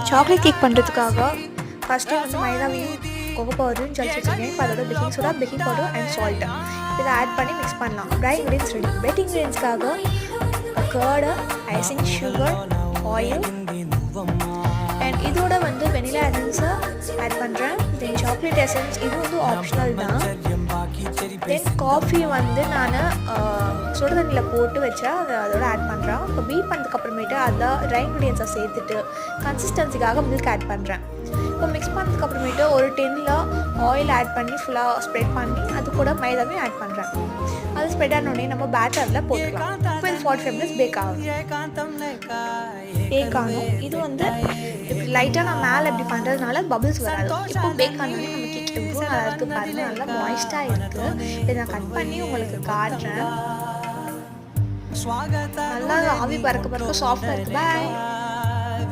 Chocolate cake பண்ணுறதுக்காக first வந்து மைதாவையும் கொக்கோ பவுடரும் ஜலிச்சு வச்சுருக்கேன். இப்போ அதோட baking soda, baking powder and salt இதை ஆட் பண்ணி மிக்ஸ் பண்ணலாம். Dry ingredients ready. வெட் இன்க்ரீடியன்ஸ்க்காக curd, icing sugar, oil and இதோட வந்து வெனிலா எசன்ஸை ஆட் பண்ணுறேன். தென் சாக்லேட் எசன்ஸ் இது வந்து ஆப்ஷனல் தான். தென் காஃபி வந்து நான் சுடு தண்ணியில் போட்டு வச்சா அதோட ஆட் பண்ணுறேன். இப்போ பீட் பண்ணதுக்கப்புறமேட்டு அதில் ட்ரை இன்க்ரீடியன்ஸை சேர்த்துட்டு கன்சிஸ்டன்சிக்காக மில்க் ஆட் பண்ணுறேன். இப்போ மிக்ஸ் பண்ணதுக்கப்புறமேட்டு ஒரு டின்னில் ஆயில் ஆட் பண்ணி ஃபுல்லாக ஸ்ப்ரெட் பண்ணி அது கூட மைதாவையும் ஆட் பண்ணுறேன். அது ஸ்ப்ரெட் ஆனோடனே நம்ம பேட்டரில் போட்டுக்கலாம். இப்போ இது 45 மினிட்ஸ் பேக் ஆகும். இது வந்து இப்படி லைட்டாக நான் மேலே இப்படி பண்ணுறதுனால பபிள்ஸ் வராது. இப்போ பேக் ஆனோடனே நம்ம கேக் எவ்வளோ நல்லா இருக்குது பாருங்கள், நல்லா மாய்ஸ்டாக இருக்குது. இதை நான் கட் பண்ணி உங்களுக்கு காட்டுறேன். நல்லா ஆவி பறக்க சாஃப்டாக இருக்குது. பாய்.